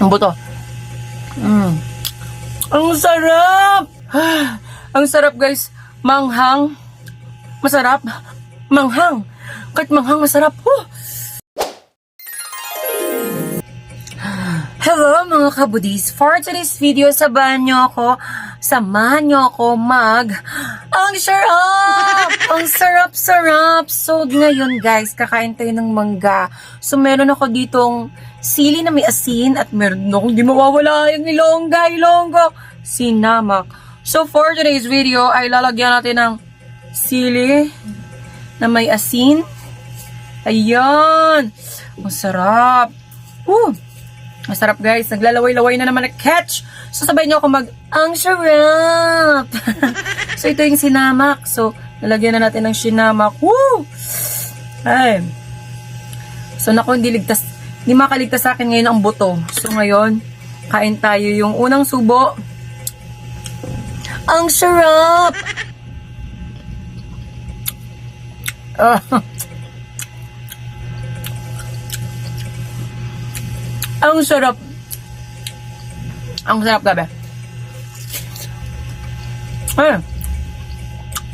Ang buto. Ang sarap! Ang sarap guys. Manghang. Masarap. Manghang. Kahit manghang masarap. Hello mga kabudis. For today's video, samahan nyo ako ang sarap! Ang sarap-sarap! So ngayon guys, kakain tayo ng mangga. So meron ako ditong sili na may asin at meron akong di mawawala yung ilongga, sinamak. So for today's video ay lalagyan natin ng sili na may asin. Ayan! Masarap! Masarap guys, naglalaway-laway na naman na catch. So sabay niyo ako ang sarap. So ito yung sinamak. So nalagyan na natin ng sinamak. Ay. So naku, hindi makaligtas sa akin ngayon ang buto. So ngayon, kain tayo yung unang subo. Ang sarap. Ang sarap. Ang sarap gabi.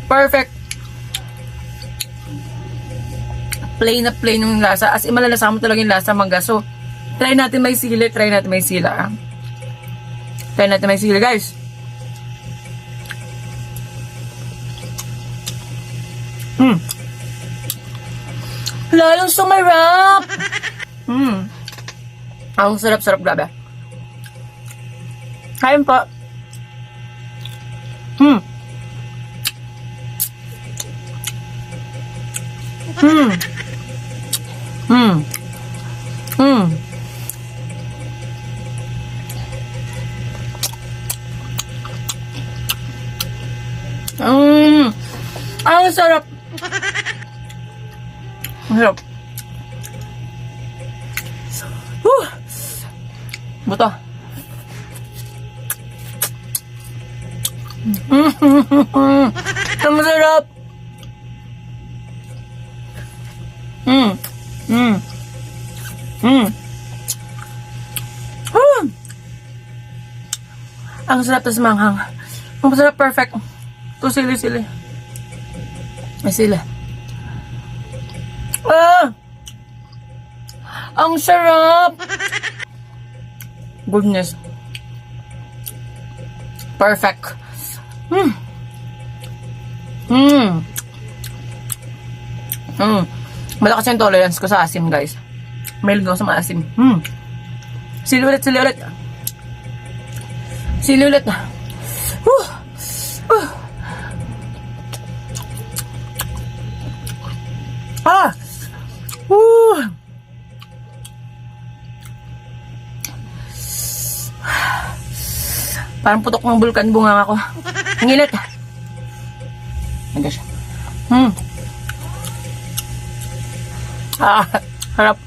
Perfect. Plain na plain yung lasa. As in, malalasa mo talaga yung lasa mangga. So, try natin may sili. Try natin may sila. Try natin may sili, guys. Lalong sumarap. Ang sarap-sarap grabe. Kain po. Ang sarap. Ang sarap. Buto. Ang sarap. Ang sarap tas manghang. Ang sarap, perfect. Ito sili. May sila. Ang sarap. Goodness. Perfect. Malakas yung tolerance ko sa asim, guys. Mahilig ako sa maasim. Sili ulit. Sili ulit. Parang putok ng bulkan bunga ako. Ang init. Nagka siya. Harap. Harap.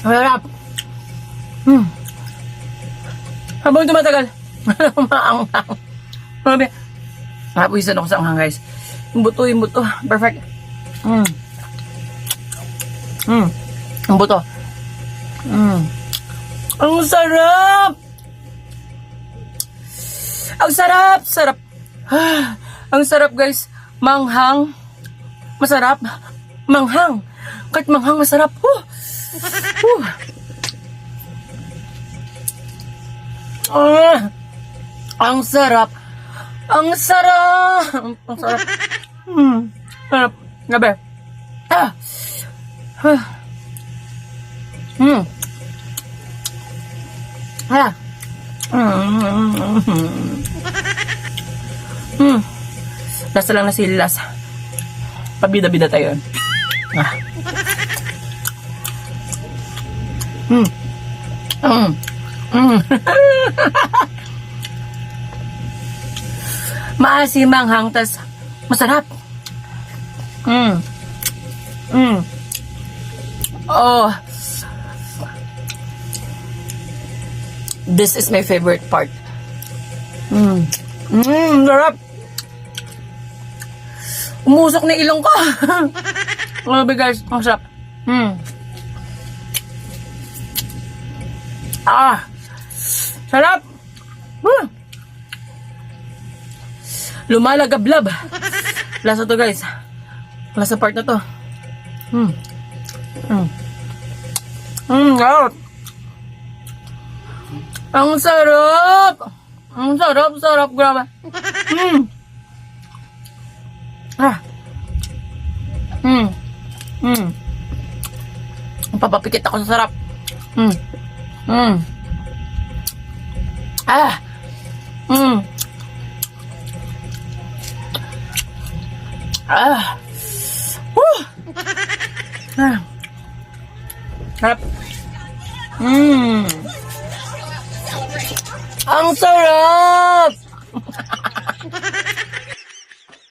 Harap. Habang tumatagal, maanghang. Grabe. Napuwisan ako sa anghang, guys. Yung buto. Perfect. Ang buto. Ang sarap! Ang sarap! Ang sarap, guys. Manghang. Masarap. Manghang. Kahit manghang, masarap. Ang sarap. Ang sarap. Sarap. Gabi. Lasa lang na silas. Pabida-bida tayo. Maasim manghang, tas masarap. This is my favorite part. Sarap. Umusok na ilong ko. Grabe guys, ang sarap. Sarap. Lumalagablab. Lasa to guys. Lasa part na to. Sarap. Ang sarap. Ang sarap, grabe. Papapikit ako sa sarap. Sarap. Ang sarap!